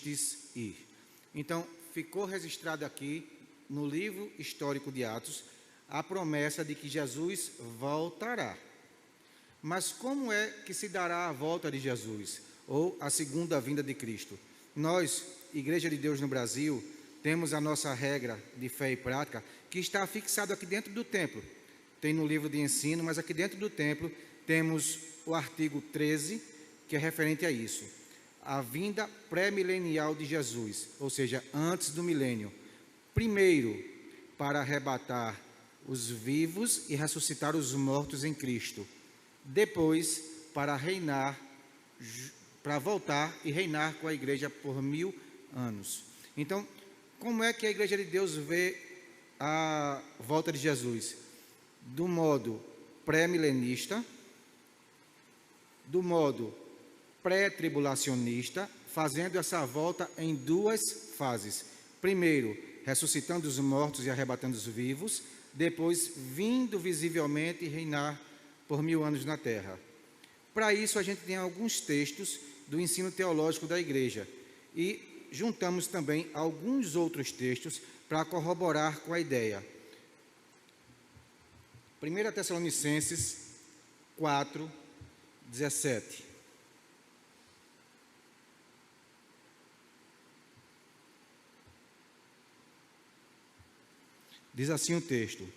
vistes ir. Então, ficou registrado aqui no livro histórico de Atos a promessa de que Jesus voltará. Mas como é que se dará a volta de Jesus, ou a segunda vinda de Cristo? Nós, Igreja de Deus no Brasil, temos a nossa regra de fé e prática, que está fixado aqui dentro do templo. Tem no livro de ensino, mas aqui dentro do templo temos o artigo 13, que é referente a isso. A vinda pré-milenial de Jesus, ou seja, antes do milênio. Primeiro, para arrebatar os vivos e ressuscitar os mortos em Cristo. Depois, para reinar, para voltar e reinar com a igreja por 1000 anos. Então, como é que a Igreja de Deus vê a volta de Jesus? Do modo pré-milenista, do modo pré-tribulacionista, fazendo essa volta em duas fases. Primeiro, ressuscitando os mortos e arrebatando os vivos. Depois, vindo visivelmente e reinar por 1000 anos na terra. Para isso, a gente tem alguns textos do ensino teológico da igreja. E juntamos também alguns outros textos para corroborar com a ideia. 1 Tessalonicenses 4, 17. Diz assim o texto: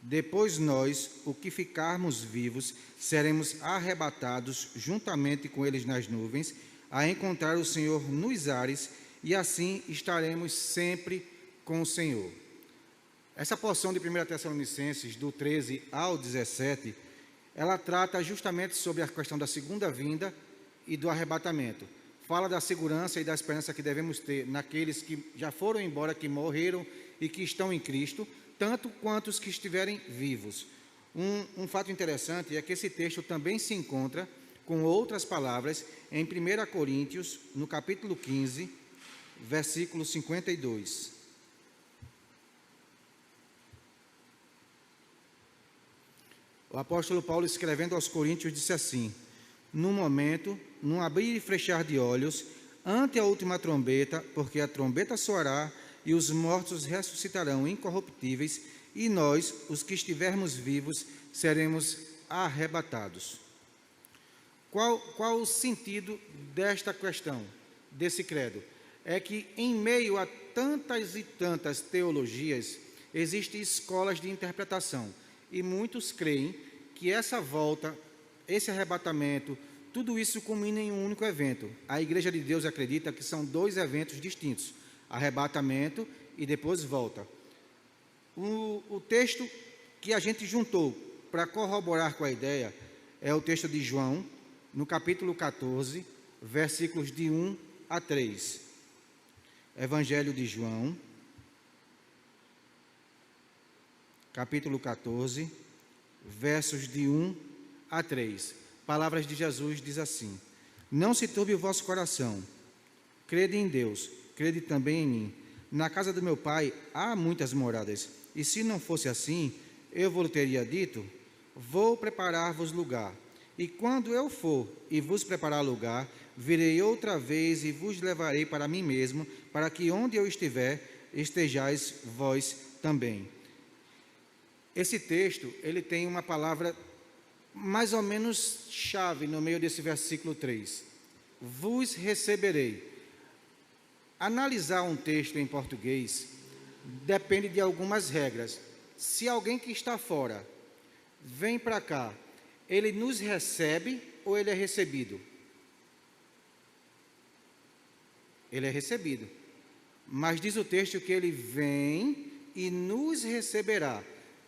depois nós, o que ficarmos vivos, seremos arrebatados juntamente com eles nas nuvens, a encontrar o Senhor nos ares, e assim estaremos sempre com o Senhor. Essa porção de 1 Tessalonicenses, do 13 ao 17, ela trata justamente sobre a questão da segunda vinda e do arrebatamento. Fala da segurança e da esperança que devemos ter naqueles que já foram embora, que morreram e que estão em Cristo, tanto quanto os que estiverem vivos. Um fato interessante é que esse texto também se encontra com outras palavras em 1 Coríntios, no capítulo 15, versículo 52. O apóstolo Paulo, escrevendo aos Coríntios, disse assim: no momento, num abrir e fechar de olhos, ante a última trombeta, porque a trombeta soará e os mortos ressuscitarão incorruptíveis, e nós, os que estivermos vivos, seremos arrebatados. Qual o sentido desta questão, desse credo? É que em meio a tantas e tantas teologias, existem escolas de interpretação, e muitos creem que essa volta, esse arrebatamento, tudo isso culmina em um único evento. A Igreja de Deus acredita que são dois eventos distintos: arrebatamento e depois volta. O texto que a gente juntou para corroborar com a ideia é o texto de João, no capítulo 14, versículos de 1 a 3. Evangelho de João, capítulo 14, versos de 1 a 3. Palavras de Jesus diz assim: não se turbe o vosso coração, crede em Deus, crede também em mim. Na casa do meu pai há muitas moradas, e se não fosse assim, eu vos teria dito: vou preparar-vos lugar. E quando eu for e vos preparar lugar, virei outra vez e vos levarei para mim mesmo, para que onde eu estiver, estejais vós também. Esse texto, ele tem uma palavra mais ou menos chave no meio desse versículo 3. Vos receberei. Analisar um texto em português depende de algumas regras. Se alguém que está fora vem para cá, ele nos recebe ou ele é recebido? Ele é recebido. Mas diz o texto que ele vem e nos receberá.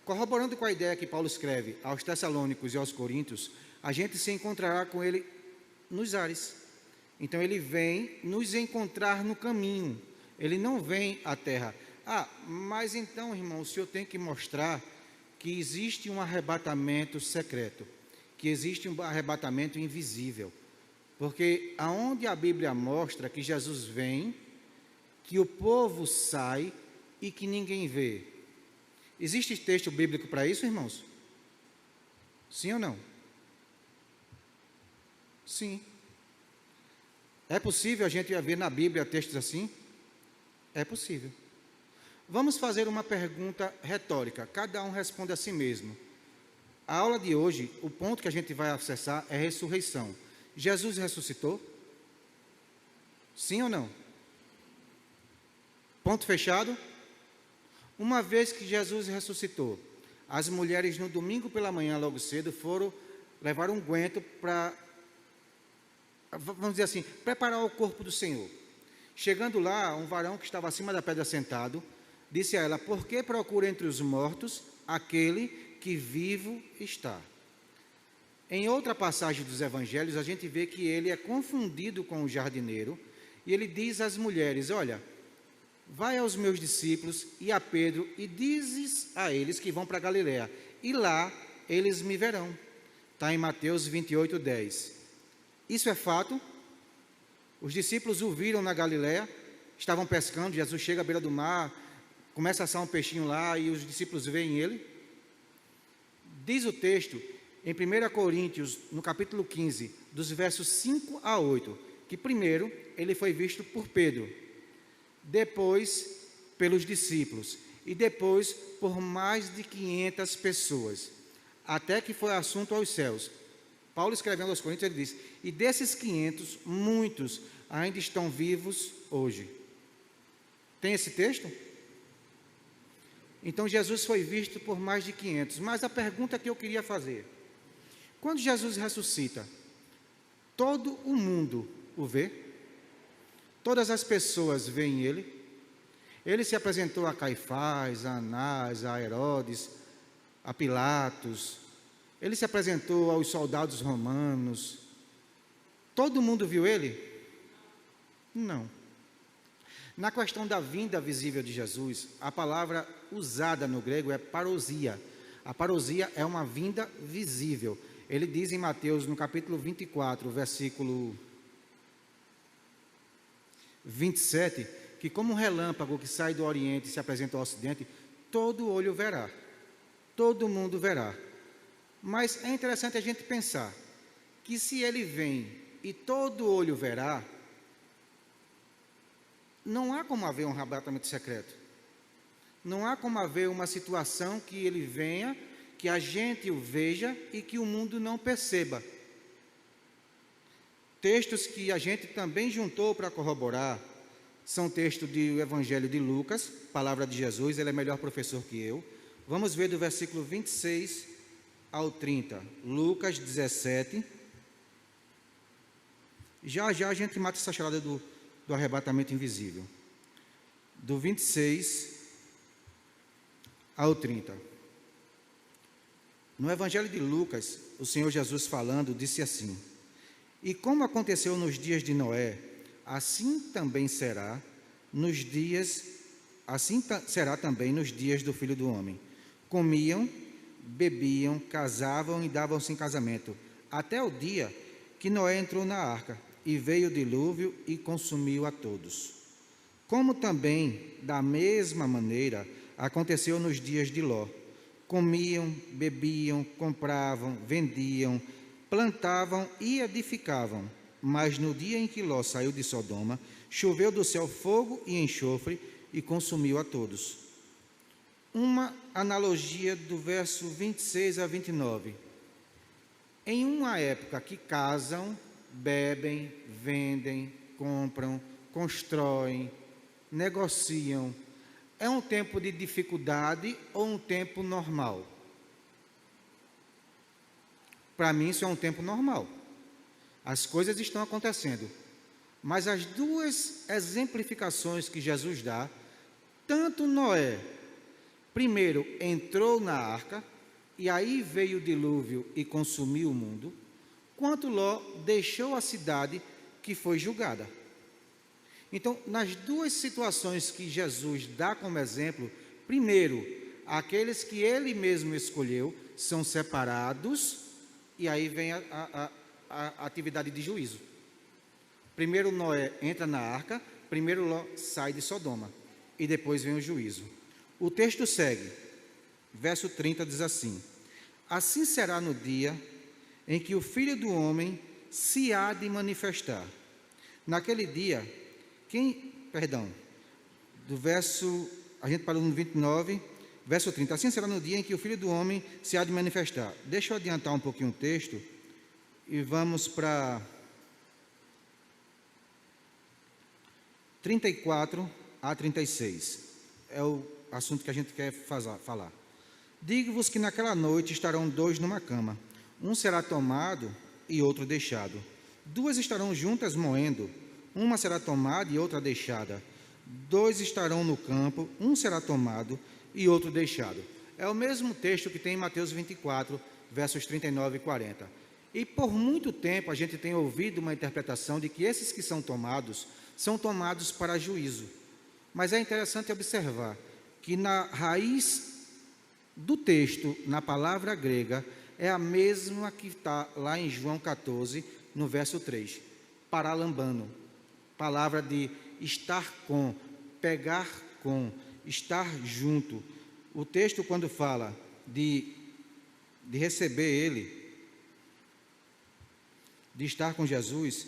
Corroborando com a ideia que Paulo escreve aos Tessalônicos e aos Coríntios, a gente se encontrará com ele nos ares. Então ele vem nos encontrar no caminho. Ele não vem à terra. Mas então, irmão, o senhor tem que mostrar que existe um arrebatamento secreto, que existe um arrebatamento invisível. Porque aonde a Bíblia mostra que Jesus vem, que o povo sai e que ninguém vê. Existe texto bíblico para isso, irmãos? Sim ou não? Sim. É possível a gente ver na Bíblia textos assim? É possível. Vamos fazer uma pergunta retórica. Cada um responde a si mesmo. A aula de hoje, o ponto que a gente vai acessar é ressurreição. Jesus ressuscitou? Sim ou não? Ponto fechado? Uma vez que Jesus ressuscitou, as mulheres no domingo pela manhã, logo cedo, levar um guento para, vamos dizer assim, preparar o corpo do Senhor. Chegando lá, um varão que estava acima da pedra sentado, disse a ela: por que procura entre os mortos aquele que vivo está? Em outra passagem dos evangelhos, a gente vê que ele é confundido com o jardineiro, e ele diz às mulheres: olha, vai aos meus discípulos e a Pedro, e dizes a eles que vão para Galiléia, e lá eles me verão. Está em Mateus 28, 10. Isso é fato. Os discípulos o viram na Galiléia, estavam pescando, Jesus chega à beira do mar, começa a assar um peixinho lá, e os discípulos veem ele. Diz o texto, em 1 Coríntios, no capítulo 15, dos versos 5 a 8, que primeiro ele foi visto por Pedro, depois pelos discípulos, e depois por mais de 500 pessoas, até que foi assunto aos céus. Paulo, escrevendo aos Coríntios, ele diz: e desses 500, muitos ainda estão vivos hoje. Tem esse texto? Então Jesus foi visto por mais de 500. Mas a pergunta que eu queria fazer: quando Jesus ressuscita, todo o mundo o vê? Todas as pessoas veem ele? Ele se apresentou a Caifás, a Anás, a Herodes, a Pilatos. Ele se apresentou aos soldados romanos. Todo mundo viu ele? Não. Na questão da vinda visível de Jesus, a palavra usada no grego é parousia. A parousia é uma vinda visível. Ele diz em Mateus, no capítulo 24, versículo 27, que como um relâmpago que sai do Oriente e se apresenta ao Ocidente, todo olho verá, todo mundo verá. Mas é interessante a gente pensar que se ele vem e todo olho verá, não há como haver um arrebatamento secreto. Não há como haver uma situação que ele venha, que a gente o veja e que o mundo não perceba. Textos que a gente também juntou para corroborar são textos do Evangelho de Lucas, palavra de Jesus, ele é melhor professor que eu. Vamos ver do versículo 26 ao 30, Lucas 17. Já a gente mata essa charada do arrebatamento invisível. Do 26 ao 30. No Evangelho de Lucas, o Senhor Jesus falando, disse assim: e como aconteceu nos dias de Noé, assim será também nos dias do Filho do Homem. Comiam, bebiam, casavam e davam-se em casamento, até o dia que Noé entrou na arca, e veio o dilúvio e consumiu a todos. Como também, da mesma maneira, aconteceu nos dias de Ló. Comiam, bebiam, compravam, vendiam, plantavam e edificavam. Mas no dia em que Ló saiu de Sodoma, choveu do céu fogo e enxofre e consumiu a todos. Uma analogia do verso 26 a 29. Em uma época que casam, bebem, vendem, compram, constroem, negociam, é um tempo de dificuldade ou um tempo normal? Para mim isso é um tempo normal. As coisas estão acontecendo. Mas as duas exemplificações que Jesus dá, tanto Noé, primeiro entrou na arca, e aí veio o dilúvio e consumiu o mundo, quanto Ló deixou a cidade que foi julgada. Então, nas duas situações que Jesus dá como exemplo, primeiro, aqueles que ele mesmo escolheu são separados, e aí vem a atividade de juízo. Primeiro Noé entra na arca, primeiro Ló sai de Sodoma, e depois vem o juízo. O texto segue, verso 30 diz assim: assim será no dia em que o Filho do Homem se há de manifestar. Naquele dia, a gente parou no 29, verso 30. Assim será no dia em que o Filho do Homem se há de manifestar. Deixa eu adiantar um pouquinho o texto e vamos para 34 a 36. É o assunto que a gente quer falar. Digo-vos que naquela noite estarão dois numa cama. Um será tomado e outro deixado. Duas estarão juntas moendo. Uma será tomada e outra deixada. Dois estarão no campo. Um será tomado e outro deixado. É o mesmo texto que tem em Mateus 24, versos 39 e 40. E por muito tempo a gente tem ouvido uma interpretação de que esses que são tomados para juízo. Mas é interessante observar que na raiz do texto, na palavra grega, é a mesma que está lá em João 14, no verso 3. Paralambano, palavra de estar com, pegar com, estar junto. O texto, quando fala de receber ele, de estar com Jesus,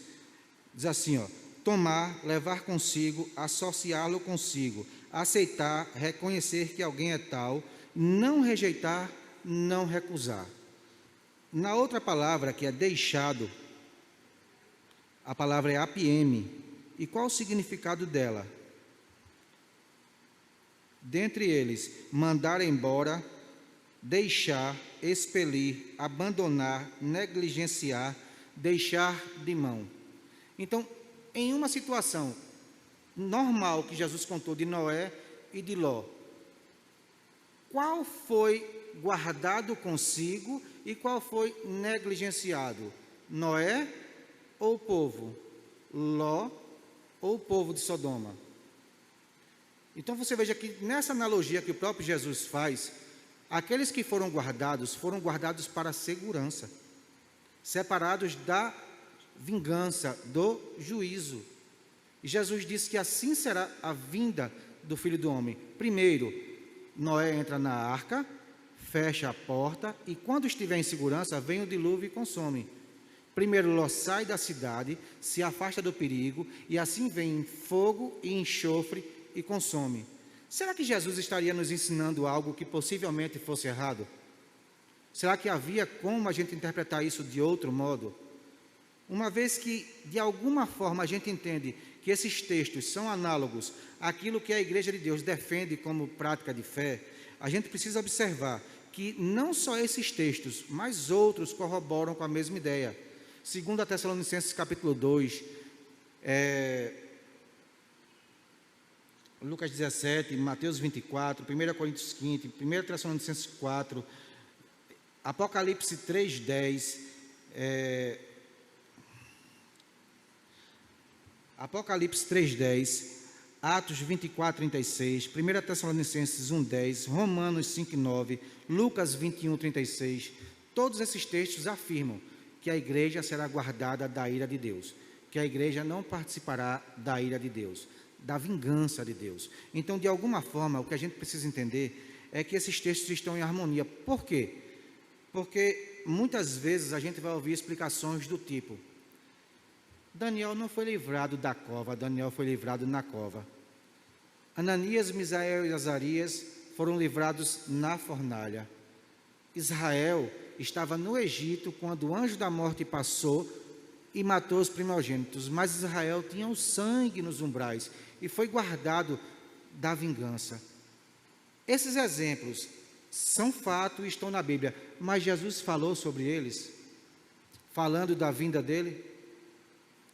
diz assim, tomar, levar consigo, associá-lo consigo, aceitar, reconhecer que alguém é tal, não rejeitar, não recusar. Na outra palavra, que é deixado, a palavra é apieme. E qual o significado dela? Dentre eles, mandar embora, deixar, expelir, abandonar, negligenciar, deixar de mão. Então, em uma situação normal que Jesus contou de Noé e de Ló, qual foi guardado consigo e qual foi negligenciado? Noé ou o povo? Ló ou o povo de Sodoma? Então você veja que nessa analogia que o próprio Jesus faz, aqueles que foram guardados para a segurança, separados da vingança, do juízo. E Jesus disse que assim será a vinda do Filho do Homem. Primeiro, Noé entra na arca, fecha a porta, e quando estiver em segurança, vem o dilúvio e consome. Primeiro, Ló sai da cidade, se afasta do perigo, e assim vem fogo e enxofre e consome. Será que Jesus estaria nos ensinando algo que possivelmente fosse errado? Será que havia como a gente interpretar isso de outro modo? Uma vez que, de alguma forma, a gente entende que esses textos são análogos àquilo que a Igreja de Deus defende como prática de fé, a gente precisa observar que não só esses textos, mas outros corroboram com a mesma ideia. Segundo a Tessalonicenses capítulo 2, Lucas 17, Mateus 24, 1 Coríntios 15, 1 Tessalonicenses 4, Apocalipse 3:10, Apocalipse 3:10, Atos 24:36, 1 Tessalonicenses 1:10, Romanos 5:9, Lucas 21:36, todos esses textos afirmam que a igreja será guardada da ira de Deus, que a igreja não participará da ira de Deus, da vingança de Deus. Então, de alguma forma, o que a gente precisa entender é que esses textos estão em harmonia. Por quê? Porque muitas vezes a gente vai ouvir explicações do tipo: Daniel não foi livrado da cova, Daniel foi livrado na cova. Ananias, Misael e Azarias foram livrados na fornalha. Israel estava no Egito quando o anjo da morte passou e matou os primogênitos, mas Israel tinha o sangue nos umbrais e foi guardado da vingança. Esses exemplos são fato e estão na Bíblia, mas Jesus falou sobre eles, falando da vinda dele?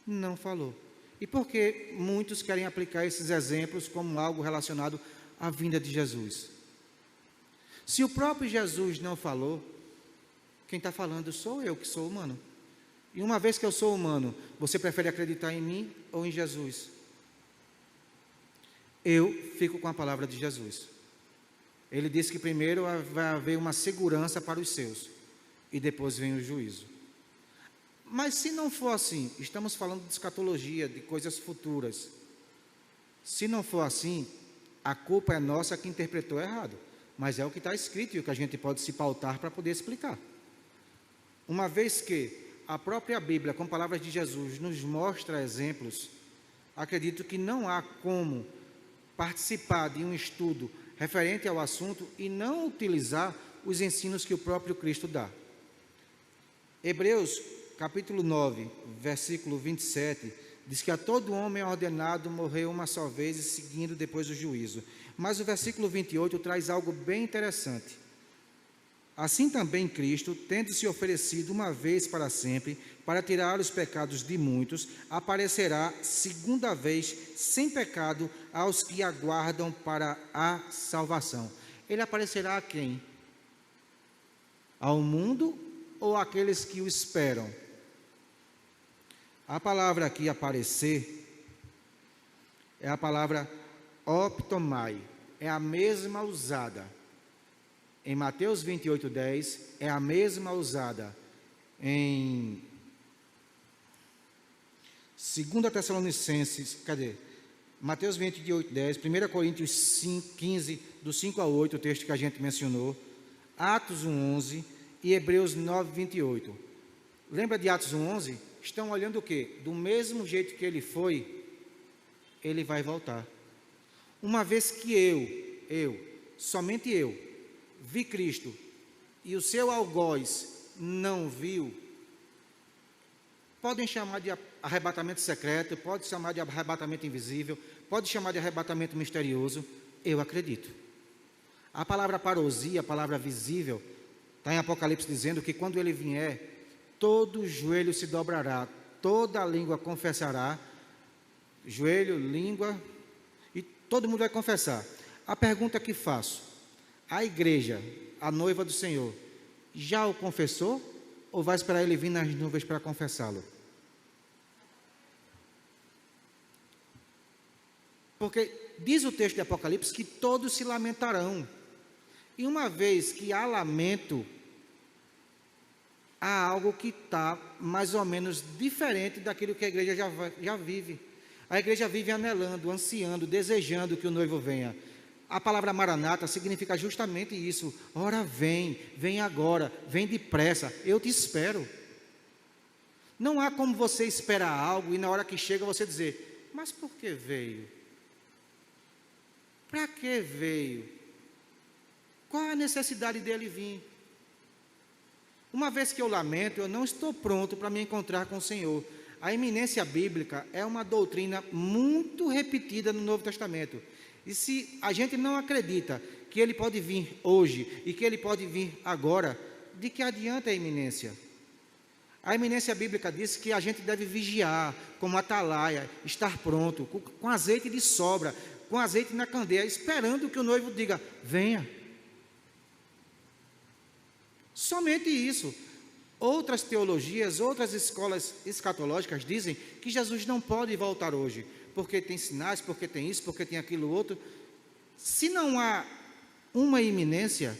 Não falou. E por que muitos querem aplicar esses exemplos como algo relacionado à vinda de Jesus? Se o próprio Jesus não falou, quem está falando sou eu, que sou humano. E uma vez que eu sou humano, você prefere acreditar em mim ou em Jesus? Eu fico com a palavra de Jesus. Ele disse que primeiro vai haver uma segurança para os seus, e depois vem o juízo. Mas se não for assim, estamos falando de escatologia, de coisas futuras. Se não for assim, a culpa é nossa que interpretou errado. Mas é o que está escrito e o que a gente pode se pautar para poder explicar. Uma vez que a própria Bíblia, com palavras de Jesus, nos mostra exemplos acredito que não há como participar de um estudo referente ao assunto e não utilizar os ensinos que o próprio Cristo dá. Hebreus, capítulo 9, versículo 27, diz que a todo homem é ordenado morrer uma só vez e seguindo depois o juízo. Mas o versículo 28 traz algo bem interessante. Assim também Cristo, tendo se oferecido uma vez para sempre, para tirar os pecados de muitos, aparecerá segunda vez, sem pecado, aos que aguardam para a salvação. Ele aparecerá a quem? Ao mundo ou àqueles que o esperam? A palavra aqui, aparecer, é a palavra optomai, é a mesma usada em Mateus 28:10, é a mesma usada em 2 Tessalonicenses, Mateus 28:10, 1 Coríntios 15, do 5 ao 8, o texto que a gente mencionou, Atos 1:11 e Hebreus 9:28. Lembra de Atos 1:11? Estão olhando o quê? Do mesmo jeito que ele foi, ele vai voltar. Uma vez que somente eu, vi Cristo, e o seu algoz não viu, podem chamar de arrebatamento secreto, pode chamar de arrebatamento invisível, pode chamar de arrebatamento misterioso, eu acredito. A palavra parousia, a palavra visível, está em Apocalipse dizendo que quando ele vier, todo joelho se dobrará, toda língua confessará, joelho, língua, e todo mundo vai confessar. A pergunta que faço: a igreja, a noiva do Senhor, já o confessou? Ou vai esperar ele vir nas nuvens para confessá-lo? Porque diz o texto de Apocalipse que todos se lamentarão. E uma vez que há lamento, há algo que está mais ou menos diferente daquilo que a igreja já vive. A igreja vive anelando, ansiando, desejando que o noivo venha. A palavra maranata significa justamente isso. Ora, vem agora, vem depressa, eu te espero. Não há como você esperar algo e na hora que chega você dizer: mas por que veio? Para que veio? Qual a necessidade dele vir? Uma vez que eu lamento, eu não estou pronto para me encontrar com o Senhor. A iminência bíblica é uma doutrina muito repetida no Novo Testamento. E se a gente não acredita que ele pode vir hoje e que ele pode vir agora, de que adianta a iminência? A iminência bíblica diz que a gente deve vigiar, como atalaia, estar pronto, com azeite de sobra, com azeite na candeia, esperando que o noivo diga: venha. Somente isso. Outras teologias, outras escolas escatológicas dizem que Jesus não pode voltar hoje, porque tem sinais, porque tem isso, porque tem aquilo outro. Se não há uma iminência,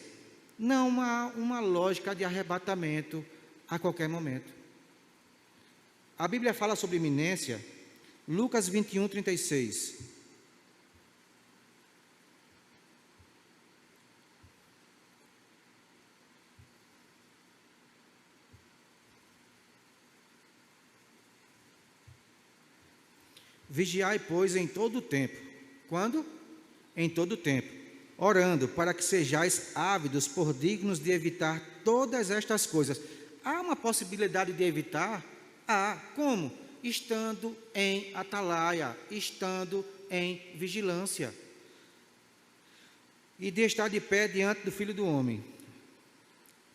não há uma lógica de arrebatamento a qualquer momento. A Bíblia fala sobre iminência, Lucas 21:36. Vigiai, pois, em todo o tempo. Quando? Em todo o tempo. Orando, para que sejais ávidos por dignos de evitar todas estas coisas. Há uma possibilidade de evitar? Há. Como? Estando em atalaia, estando em vigilância. E de estar de pé diante do Filho do Homem.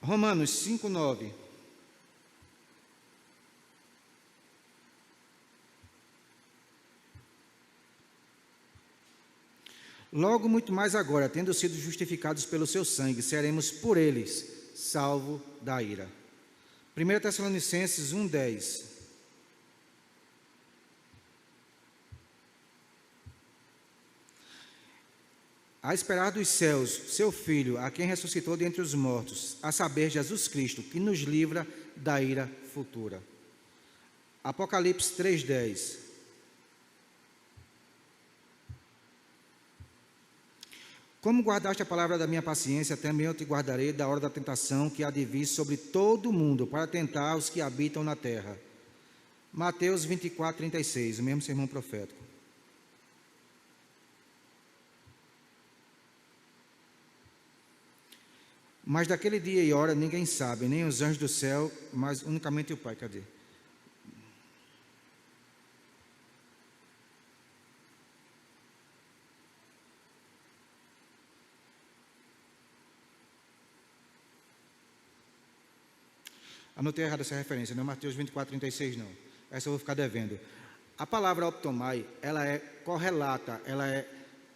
Romanos 5:9. Logo, muito mais agora, tendo sido justificados pelo seu sangue, seremos por eles salvo da ira. 1 Tessalonicenses 1:10. A esperar dos céus, seu Filho, a quem ressuscitou dentre os mortos, a saber, Jesus Cristo, que nos livra da ira futura. Apocalipse 3:10. Como guardaste a palavra da minha paciência, também eu te guardarei da hora da tentação que há de vir sobre todo o mundo, para tentar os que habitam na terra. Mateus 24:36, o mesmo sermão profético. Mas daquele dia e hora ninguém sabe, nem os anjos do céu, mas unicamente o Pai. Cadê? Anotei errado essa referência, não é Mateus 24:36 não. Essa eu vou ficar devendo. A palavra optomai, ela é correlata, ela é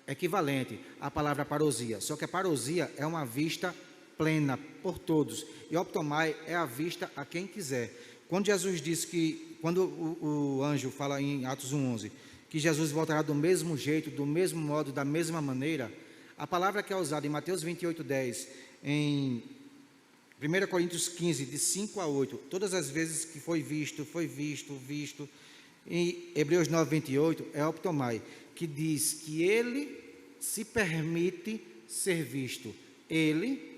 equivalente à palavra parousia. Só que a parousia é uma vista plena por todos. E optomai é a vista a quem quiser. Quando Jesus disse que, quando o anjo fala em Atos 1:11, que Jesus voltará do mesmo jeito, do mesmo modo, da mesma maneira, a palavra que é usada em Mateus 28:10, em 1 Coríntios 15, de 5 a 8, todas as vezes que foi visto. Em Hebreus 9:28, é optomai, que diz que ele se permite ser visto. Ele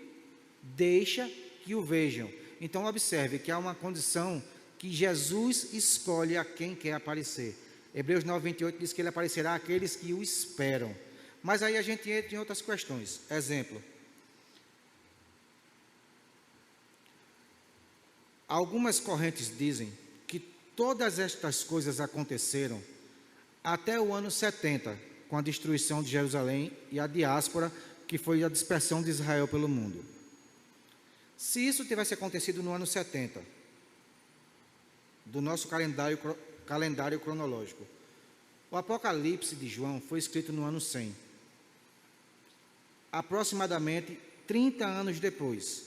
deixa que o vejam. Então, observe que há uma condição que Jesus escolhe a quem quer aparecer. Hebreus 9:28 diz que ele aparecerá àqueles que o esperam. Mas aí a gente entra em outras questões. Exemplo. Algumas correntes dizem que todas estas coisas aconteceram até o ano 70, com a destruição de Jerusalém e a diáspora, que foi a dispersão de Israel pelo mundo. Se isso tivesse acontecido no ano 70, do nosso calendário cronológico, o Apocalipse de João foi escrito no ano 100, aproximadamente 30 anos depois.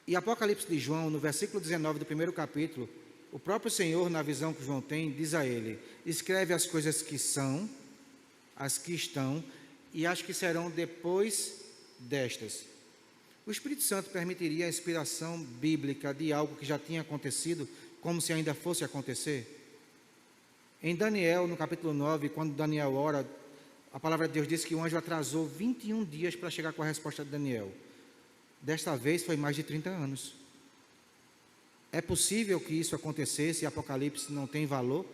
E Apocalipse de João, no versículo 19 do primeiro capítulo, o próprio Senhor, na visão que João tem, diz a ele: escreve as coisas que são, as que estão e as que serão depois destas. O Espírito Santo permitiria a inspiração bíblica de algo que já tinha acontecido, como se ainda fosse acontecer? Em Daniel, no capítulo 9, quando Daniel ora, a palavra de Deus diz que o anjo atrasou 21 dias para chegar com a resposta de Daniel. Desta vez foi mais de 30 anos. É possível que isso acontecesse e Apocalipse não tem valor?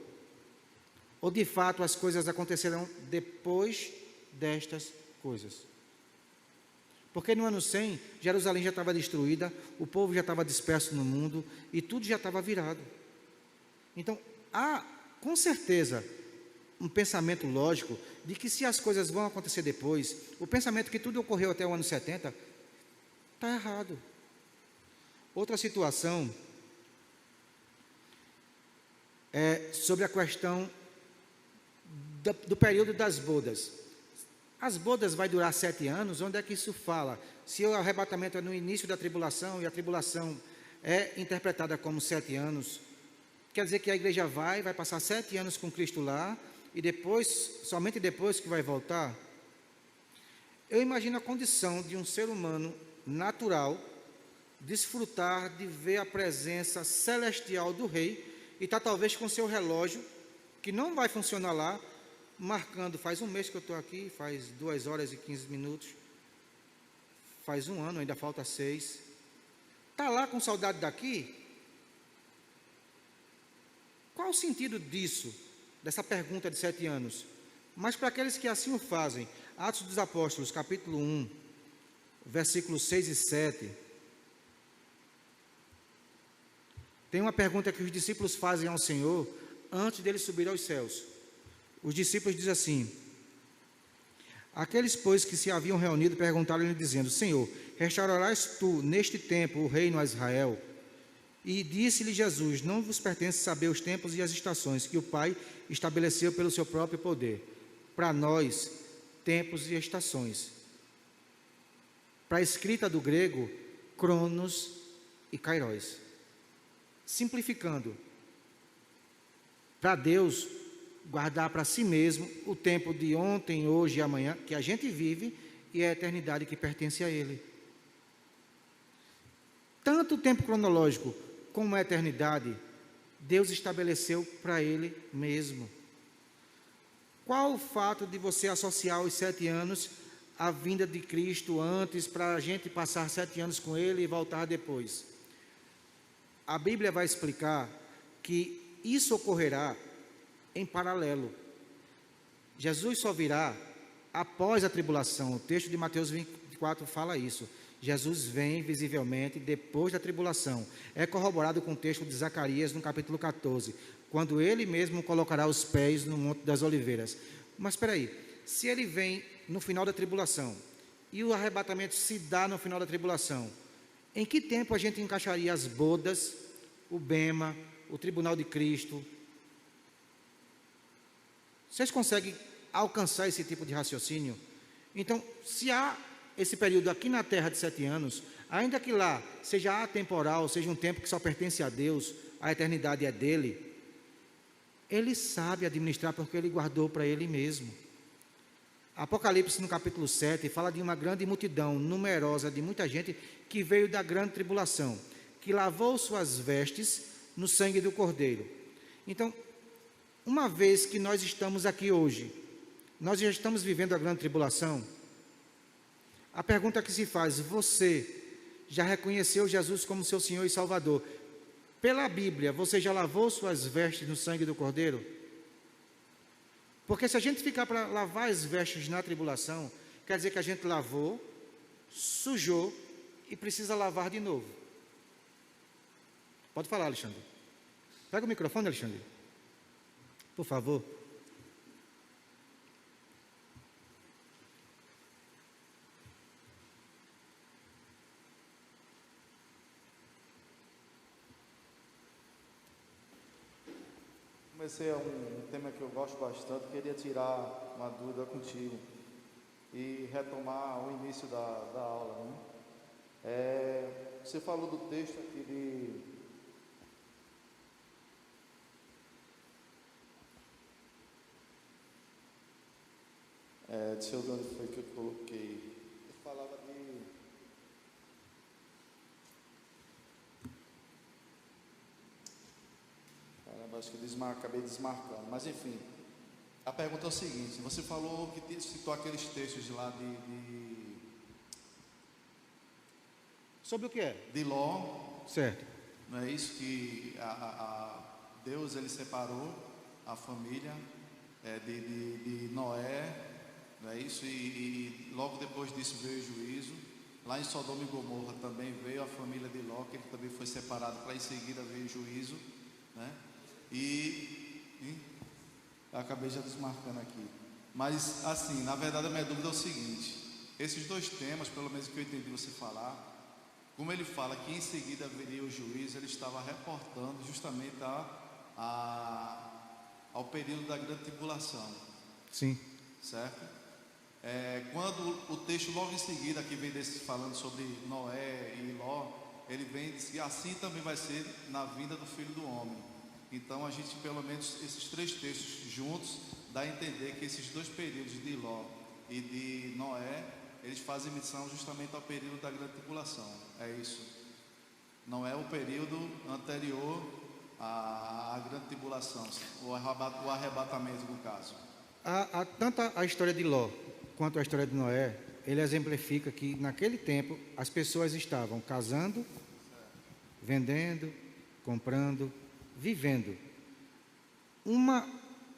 Ou de fato as coisas acontecerão depois destas coisas? Porque no ano 100, Jerusalém já estava destruída, o povo já estava disperso no mundo e tudo já estava virado. Então, há com certeza um pensamento lógico de que se as coisas vão acontecer depois, o pensamento que tudo ocorreu até o ano 70, está errado. Outra situação é sobre a questão do período das bodas. As bodas vai durar 7 anos, onde é que isso fala? Se o arrebatamento é no início da tribulação, e a tribulação é interpretada como 7 anos, quer dizer que a igreja vai passar 7 anos com Cristo lá, e depois, somente depois que vai voltar? Eu imagino a condição de um ser humano natural desfrutar de ver a presença celestial do rei e está talvez com seu relógio, que não vai funcionar lá, marcando, faz um mês que eu estou aqui, faz 2 horas e 15 minutos, faz 1 ano, ainda falta 6, está lá com saudade daqui? Qual o sentido disso, dessa pergunta de 7 anos? Mas para aqueles que assim o fazem, Atos dos Apóstolos, capítulo 1, versículos 6 e 7, tem uma pergunta que os discípulos fazem ao Senhor antes dele subir aos céus. Os discípulos dizem assim: aqueles, pois, que se haviam reunido, perguntaram-lhe, dizendo: Senhor, restaurarás tu neste tempo o reino a Israel? E disse-lhe Jesus: não vos pertence saber os tempos e as estações que o Pai estabeleceu pelo seu próprio poder. Para nós, tempos e estações. Para a escrita do grego, cronos e kairos. Simplificando, para Deus guardar para si mesmo o tempo de ontem, hoje e amanhã, que a gente vive, e a eternidade que pertence a Ele. Tanto o tempo cronológico como a eternidade, Deus estabeleceu para Ele mesmo. Qual o fato de você associar os 7 anos à vinda de Cristo antes, para a gente passar 7 anos com Ele e voltar depois? A Bíblia vai explicar que isso ocorrerá em paralelo. Jesus só virá após a tribulação. O texto de Mateus 24 fala isso. Jesus vem visivelmente depois da tribulação. É corroborado com o texto de Zacarias no capítulo 14, quando ele mesmo colocará os pés no Monte das Oliveiras. Mas espera aí, se ele vem no final da tribulação e o arrebatamento se dá no final da tribulação, em que tempo a gente encaixaria as bodas, o bema, o tribunal de Cristo? Vocês conseguem alcançar esse tipo de raciocínio? Então, se há esse período aqui na Terra de 7 anos, ainda que lá seja atemporal, seja um tempo que só pertence a Deus, a eternidade é dele, ele sabe administrar porque ele guardou para ele mesmo. Apocalipse no capítulo 7 fala de uma grande multidão, numerosa, de muita gente que veio da grande tribulação, que lavou suas vestes no sangue do Cordeiro. Então, uma vez que nós estamos aqui hoje, nós já estamos vivendo a grande tribulação, a pergunta que se faz: você já reconheceu Jesus como seu Senhor e Salvador? Pela Bíblia, você já lavou suas vestes no sangue do Cordeiro? Porque se a gente ficar para lavar as vestes na tribulação, quer dizer que a gente lavou, sujou e precisa lavar de novo. Pode falar, Alexandre. Pega o microfone, Alexandre. Por favor. Esse é um tema que eu gosto bastante, queria tirar uma dúvida contigo e retomar o início da aula, né? Você falou do texto aqui deixa eu ver onde foi que eu coloquei. Eu falava de... acho que acabei desmarcando, mas enfim, a pergunta é o seguinte: você falou que citou aqueles textos de lá Sobre o que é? de Ló, Certo. não é isso? Que Deus ele separou a família de Noé, não é isso? E logo depois disso veio o juízo. Lá em Sodoma e Gomorra também veio a família de Ló, que ele também foi separado, para em seguida veio o juízo, né? E acabei já desmarcando aqui. Mas assim, na verdade a minha dúvida é o seguinte: esses dois temas, pelo menos que eu entendi você falar, como ele fala que em seguida viria o juízo, ele estava reportando justamente ao período da grande tribulação. Sim. Certo? Quando o texto logo em seguida que vem falando sobre Noé e Ló, ele vem e diz que assim também vai ser na vinda do Filho do Homem. Então a gente, pelo menos esses três textos juntos, dá a entender que esses dois períodos de Ló e de Noé, eles fazem menção justamente ao período da grande tribulação. É isso. Não é o período anterior à grande tribulação, o arrebatamento no caso. Tanto a história de Ló quanto a história de Noé, ele exemplifica que naquele tempo as pessoas estavam casando, vendendo, comprando, vivendo. Uma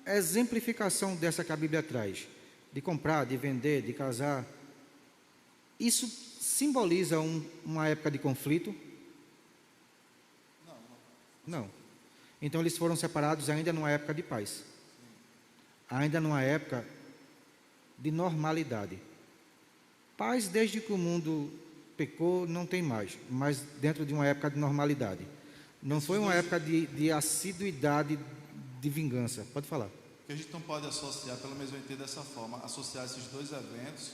exemplificação dessa que a Bíblia traz, de comprar, de vender, de casar, isso simboliza uma época de conflito? Não. Então eles foram separados ainda numa época de paz, ainda numa época de normalidade. Paz desde que o mundo pecou não tem mais, mas dentro de uma época de normalidade. Não foi uma época de assiduidade, de vingança. Pode falar. Que a gente não pode associar, pelo menos eu entendo dessa forma, associar esses dois eventos,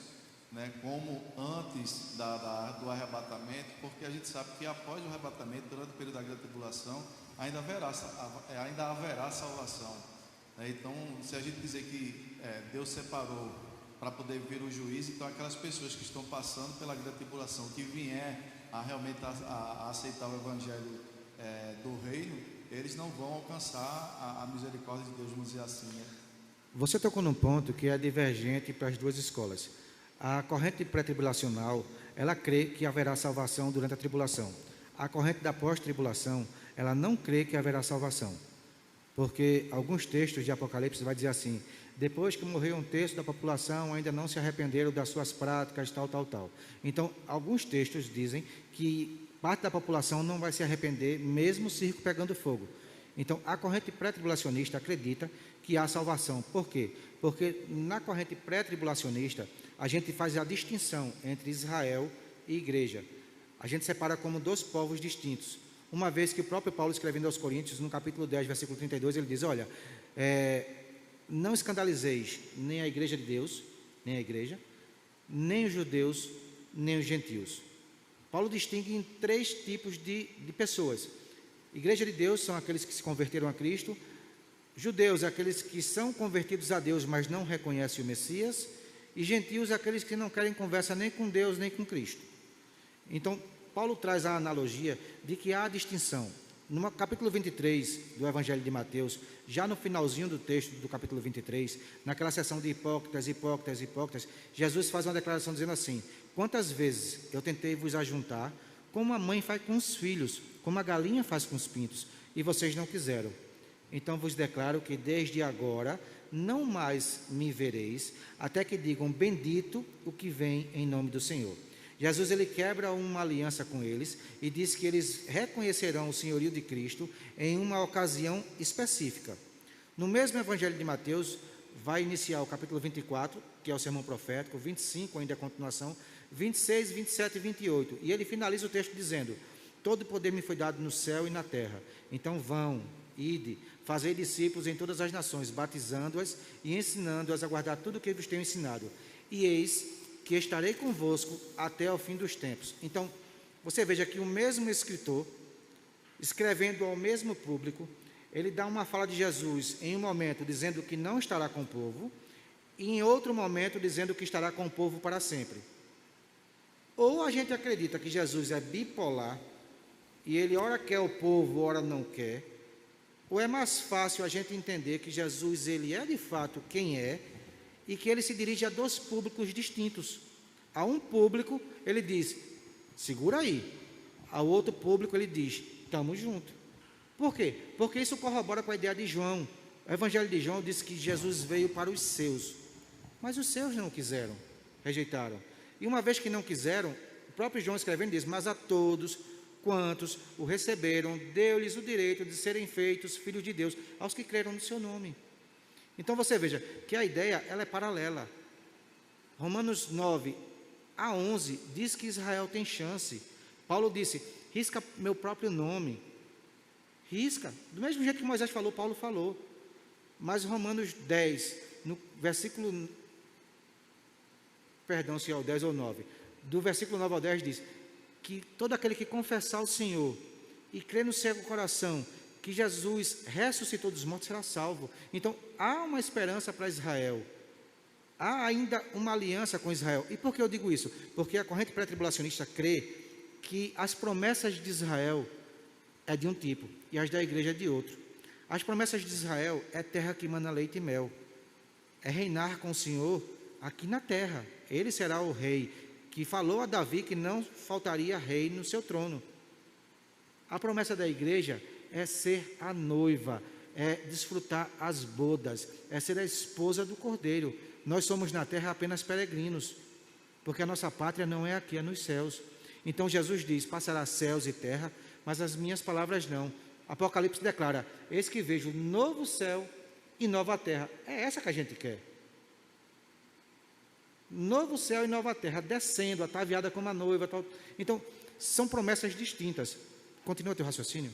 né, como antes do arrebatamento, porque a gente sabe que após o arrebatamento, durante o período da grande tribulação, ainda haverá salvação, né? Então, se a gente dizer que Deus separou para poder vir o juízo, então aquelas pessoas que estão passando pela grande tribulação, que vier realmente a aceitar o evangelho do reino, eles não vão alcançar a misericórdia de Deus, vamos dizer assim, né? Você tocou num ponto que é divergente para as duas escolas. A corrente pré-tribulacional, ela crê que haverá salvação durante a tribulação. A corrente da pós-tribulação, ela não crê que haverá salvação. Porque alguns textos de Apocalipse vai dizer assim: depois que morreu um terço da população, ainda não se arrependeram das suas práticas, tal, tal, tal. Então, alguns textos dizem que parte da população não vai se arrepender, mesmo o circo pegando fogo. Então, a corrente pré-tribulacionista acredita que há salvação. Por quê? Porque na corrente pré-tribulacionista, a gente faz a distinção entre Israel e igreja. A gente separa como dois povos distintos. Uma vez que o próprio Paulo, escrevendo aos Coríntios, no capítulo 10, versículo 32, ele diz: olha, não escandalizeis nem a igreja de Deus, nem a igreja, nem os judeus, nem os gentios. Paulo distingue em três tipos de pessoas. Igreja de Deus são aqueles que se converteram a Cristo. Judeus, aqueles que são convertidos a Deus, mas não reconhecem o Messias. E gentios, aqueles que não querem conversa nem com Deus, nem com Cristo. Então, Paulo traz a analogia de que há a distinção. No capítulo 23 do Evangelho de Mateus, já no finalzinho do texto do capítulo 23, naquela seção de hipócritas, hipócritas, hipócritas, Jesus faz uma declaração dizendo assim: quantas vezes eu tentei vos ajuntar, como a mãe faz com os filhos, como a galinha faz com os pintos, e vocês não quiseram. Então vos declaro que desde agora não mais me vereis, até que digam: bendito o que vem em nome do Senhor. Jesus, ele quebra uma aliança com eles e diz que eles reconhecerão o senhorio de Cristo em uma ocasião específica. No mesmo Evangelho de Mateus, vai iniciar o capítulo 24, que é o sermão profético, 25 ainda é a continuação, 26, 27 e 28. E ele finaliza o texto dizendo: todo poder me foi dado no céu e na terra. Então vão, ide, fazei discípulos em todas as nações, batizando-as e ensinando-as a guardar tudo o que vos tenho ensinado. E eis que estarei convosco até ao fim dos tempos. Então, você veja que o mesmo escritor, escrevendo ao mesmo público, ele dá uma fala de Jesus em um momento dizendo que não estará com o povo, e em outro momento dizendo que estará com o povo para sempre. Ou a gente acredita que Jesus é bipolar, e ele ora quer o povo, ora não quer, ou é mais fácil a gente entender que Jesus, ele é de fato quem é, e que ele se dirige a dois públicos distintos. A um público, ele diz: segura aí. Ao outro público, ele diz: estamos juntos. Por quê? Porque isso corrobora com a ideia de João. O Evangelho de João diz que Jesus veio para os seus, mas os seus não quiseram, rejeitaram. E uma vez que não quiseram, o próprio João escrevendo diz: mas a todos quantos o receberam, deu-lhes o direito de serem feitos filhos de Deus, aos que creram no seu nome. Então você veja que a ideia, ela é paralela. Romanos 9 a 11 diz que Israel tem chance. Paulo disse: risca meu próprio nome. Risca. Do mesmo jeito que Moisés falou, Paulo falou. Mas Romanos 10, no versículo... Perdão se é o 10 ou 9. Do versículo 9 ao 10 diz que todo aquele que confessar o Senhor e crer no seu coração que Jesus ressuscitou dos mortos será salvo. Então, há uma esperança para Israel. Há ainda uma aliança com Israel. E por que eu digo isso? Porque a corrente pré-tribulacionista crê que as promessas de Israel é de um tipo e as da igreja é de outro. As promessas de Israel é terra que mana leite e mel. É reinar com o Senhor aqui na terra. Ele será o rei que falou a Davi que não faltaria rei no seu trono. A promessa da igreja é ser a noiva, é desfrutar as bodas, é ser a esposa do Cordeiro. Nós somos na terra apenas peregrinos, porque a nossa pátria não é aqui, é nos céus. Então Jesus diz: passará céus e terra, mas as minhas palavras não. Apocalipse declara: eis que vejo novo céu e nova terra. É essa que a gente quer. Novo céu e nova terra, descendo, ataviada como a noiva. Tal. Então, são promessas distintas. Continua teu raciocínio.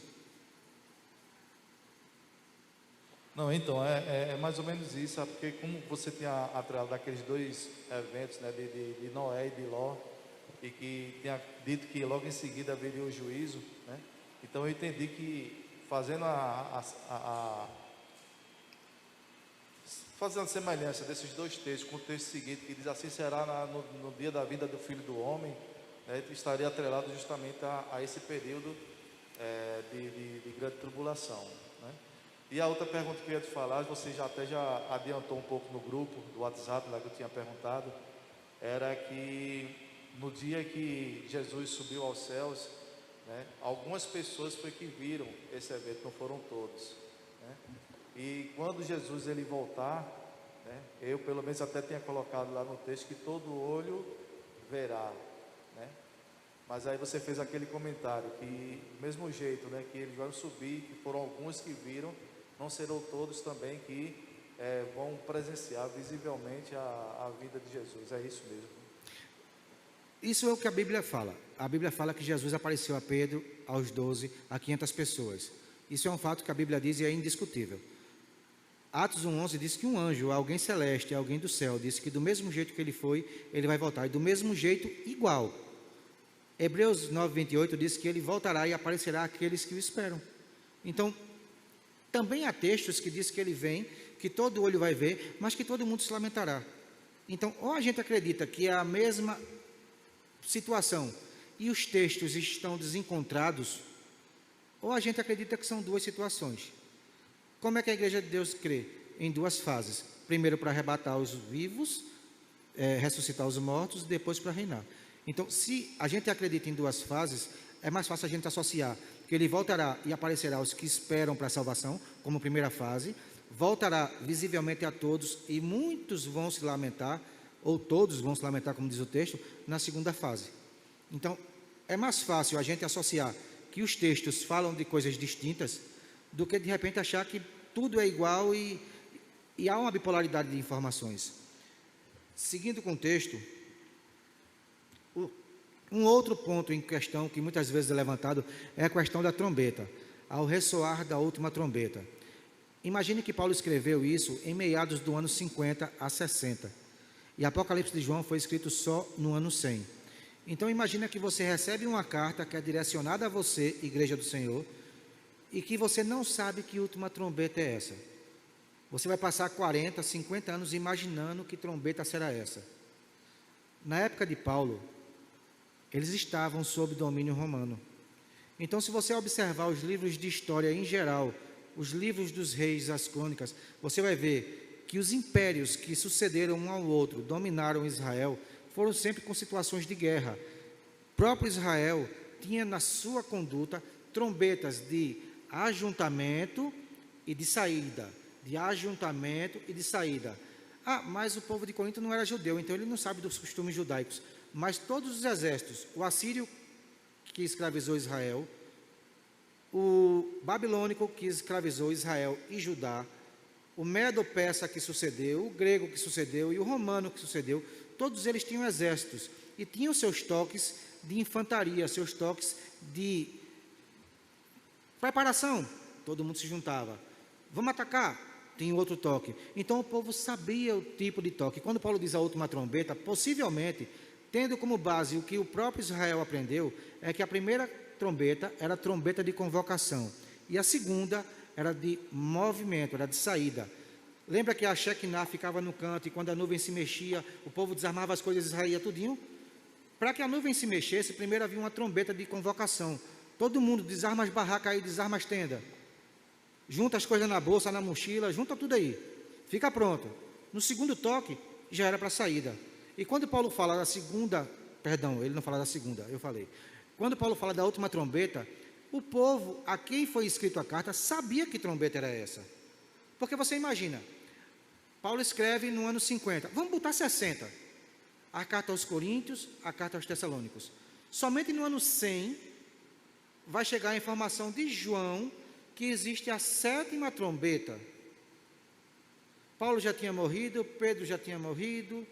Não, então, é mais ou menos isso, sabe? Porque como você tinha atrelado daqueles dois eventos, né, de Noé e de Ló, e que tinha dito que logo em seguida haveria o juízo, né? Então eu entendi que fazendo fazendo a semelhança desses dois textos com o texto seguinte, que diz: assim será no dia da vinda do Filho do Homem, né, estaria atrelado justamente a esse período de grande tribulação, né? E a outra pergunta que eu ia te falar, você já adiantou um pouco no grupo do WhatsApp, lá que eu tinha perguntado, era que no dia que Jesus subiu aos céus, né, algumas pessoas foi que viram esse evento, não foram todos, né? E quando Jesus ele voltar, né, eu pelo menos até tinha colocado lá no texto que todo olho verá, né? Mas aí você fez aquele comentário que do mesmo jeito, né, que eles vão subir, que foram alguns que viram, não serão todos também que vão presenciar visivelmente a vida de Jesus. É isso mesmo. Isso é o que a Bíblia fala. A Bíblia fala que Jesus apareceu a Pedro, aos 12, a 500 pessoas. Isso é um fato que a Bíblia diz e é indiscutível. Atos 1:11 diz que um anjo, alguém celeste, alguém do céu, disse que do mesmo jeito que ele foi, ele vai voltar. E do mesmo jeito, igual. Hebreus 9:28 diz que ele voltará e aparecerá àqueles que o esperam. Então, também há textos que diz que ele vem, que todo olho vai ver, mas que todo mundo se lamentará. Então, ou a gente acredita que é a mesma situação e os textos estão desencontrados, ou a gente acredita que são duas situações. Como é que a Igreja de Deus crê? Em duas fases. Primeiro para arrebatar os vivos, ressuscitar os mortos, depois para reinar. Então, se a gente acredita em duas fases, é mais fácil a gente associar que ele voltará e aparecerá aos que esperam para a salvação, como primeira fase, voltará visivelmente a todos e muitos vão se lamentar, ou todos vão se lamentar, como diz o texto, na segunda fase. Então, é mais fácil a gente associar que os textos falam de coisas distintas do que de repente achar que tudo é igual e há uma bipolaridade de informações. Seguindo com o texto, um outro ponto em questão que muitas vezes é levantado é a questão da trombeta, ao ressoar da última trombeta. Imagine que Paulo escreveu isso em meados do ano 50 a 60, e Apocalipse de João foi escrito só no ano 100. Então imagine que você recebe uma carta que é direcionada a você, Igreja do Senhor, e que você não sabe que última trombeta é essa. Você vai passar 40, 50 anos imaginando que trombeta será essa. Na época de Paulo, eles estavam sob domínio romano. Então, se você observar os livros de história em geral, os livros dos reis, as crônicas, você vai ver que os impérios que sucederam um ao outro, dominaram Israel, foram sempre com situações de guerra. O próprio Israel tinha na sua conduta trombetas de ajuntamento e de saída, de ajuntamento e de saída. Mas o povo de Corinto não era judeu, então ele não sabe dos costumes judaicos. Mas todos os exércitos, o assírio que escravizou Israel, o babilônico que escravizou Israel e Judá, o medo-persa que sucedeu, o grego que sucedeu e o romano que sucedeu, todos eles tinham exércitos e tinham seus toques de infantaria, seus toques de preparação. Todo mundo se juntava. Vamos atacar? Tem outro toque. Então o povo sabia o tipo de toque. Quando Paulo diz a última trombeta, possivelmente, tendo como base o que o próprio Israel aprendeu, é que a primeira trombeta era a trombeta de convocação e a segunda era de movimento, era de saída. Lembra que a Shekinah ficava no canto e quando a nuvem se mexia, o povo desarmava as coisas de Israel tudinho? Para que a nuvem se mexesse, primeiro havia uma trombeta de convocação. Todo mundo desarma as barracas aí, desarma as tendas. Junta as coisas na bolsa, na mochila, junta tudo aí. Fica pronto. No segundo toque, já era para a saída. E quando Paulo fala da segunda, perdão, ele não fala da segunda, eu falei. Quando Paulo fala da última trombeta, o povo a quem foi escrito a carta sabia que trombeta era essa. Porque você imagina, Paulo escreve no ano 50, vamos botar 60. A carta aos Coríntios, a carta aos Tessalônicos. Somente no ano 100 vai chegar a informação de João que existe a 7ª trombeta. Paulo já tinha morrido, Pedro já tinha morrido,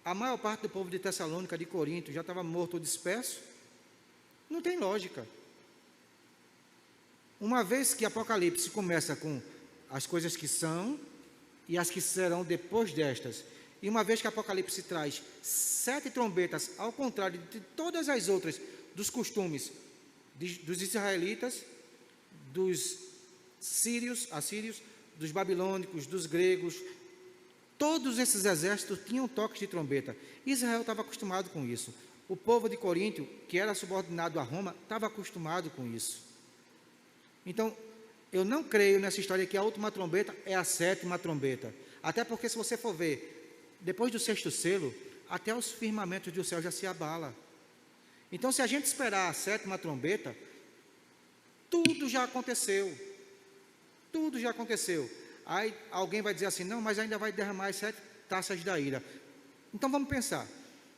a maior parte do povo de Tessalônica, de Corinto, já estava morto ou disperso. Não tem lógica. Uma vez que Apocalipse começa com as coisas que são e as que serão depois destas, e uma vez que Apocalipse traz 7 trombetas, ao contrário de todas as outras, dos costumes dos israelitas, dos assírios, dos babilônicos, dos gregos, todos esses exércitos tinham toques de trombeta. Israel estava acostumado com isso. O povo de Corinto, que era subordinado a Roma, estava acostumado com isso. Então, eu não creio nessa história que a última trombeta é a 7ª trombeta. Até porque, se você for ver, depois do 6º selo, até os firmamentos do céu já se abala. Então, se a gente esperar a 7ª trombeta, tudo já aconteceu. Tudo já aconteceu. Aí alguém vai dizer assim, não, mas ainda vai derramar as 7 taças da ira. Então vamos pensar,